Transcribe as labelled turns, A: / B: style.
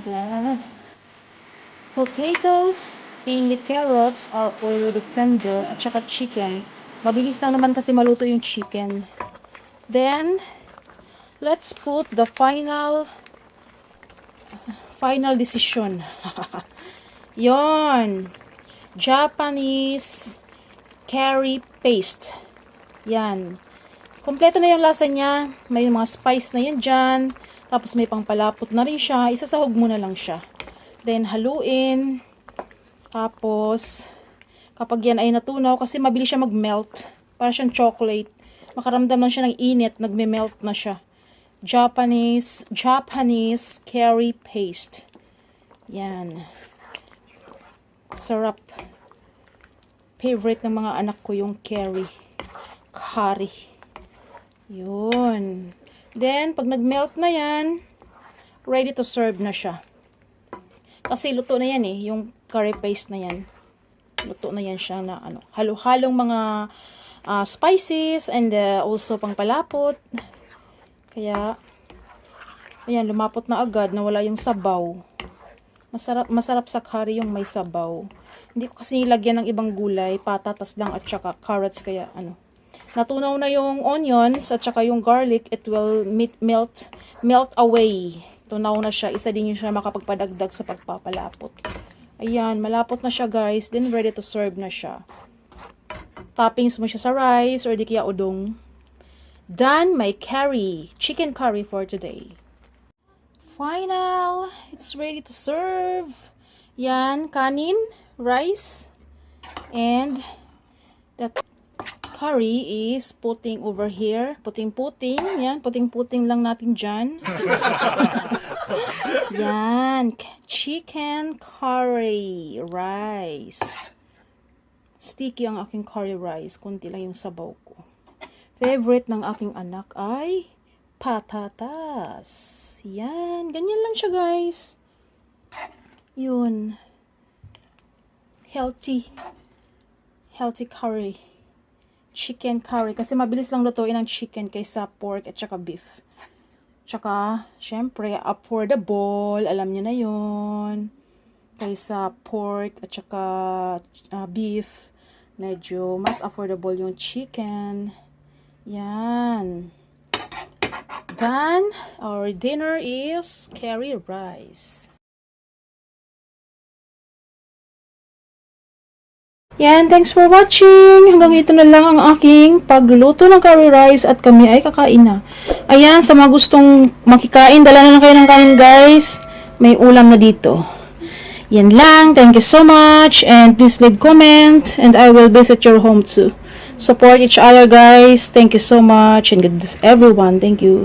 A: the potato and the carrots are already tender at saka chicken. Mabilis lang naman kasi maluto yung chicken. Then, let's put the final decision. Yon. Japanese curry paste. Yan. Kompleto na yung lasa niya. May mga spice na yan dyan. Tapos may pangpalapot na rin siya. Isasahog mo na lang siya. Then, haluin. Tapos, kapag yan ay natunaw, kasi mabilis siya mag-melt. Para siyang chocolate. Makaramdam lang siya ng init. Nagme-melt na siya. Japanese curry paste. Yan. Sarap. Favorite ng mga anak ko yung curry. Yun. Then, pag nag-melt na yan, ready to serve na siya. Kasi luto na yan yung curry paste na yan. Luto na yan siya na halo-halong mga spices and also pangpalapot. Kaya, ayan, lumapot na agad na wala yung sabaw. Masarap sa curry yung may sabaw. Hindi ko kasi nilagyan ng ibang gulay, patatas lang at saka carrots, kaya natunaw na yung onions at saka yung garlic, it will melt away. Tunaw na siya. Isa din yung siya makapagpadagdag sa pagpapalapot. Ayan, malapot na siya guys. Then ready to serve na siya. Toppings mo siya sa rice or di kaya udong. Done my chicken curry for today. Final, it's ready to serve. Yan, kanin, rice, and that curry is putting over here. Puting-puting. Yan, puting-puting lang natin dyan. Yan, chicken curry rice. Sticky ang aking curry rice. Kunti lang yung sabaw ko. Favorite ng aking anak ay patatas. Yan, ganyan lang siya guys. Yun. Healthy curry. Chicken curry. Kasi mabilis lang lutuin ang chicken kaysa pork at saka beef. Tsaka, syempre, affordable. Alam niyo na yun. Kaysa pork at saka beef. Medyo mas affordable yung chicken. Yan. Done. Our dinner is curry rice. Yan, thanks for watching. Hanggang dito na lang ang aking pagluluto ng curry rice at kami ay kakain na. Ayan, sa mga gustong makikain, dala na lang kayo ng kanin guys. May ulam na dito. Yan lang. Thank you so much. And please leave comment and I will visit your home too. Support each other guys. Thank you so much and good day everyone. Thank you.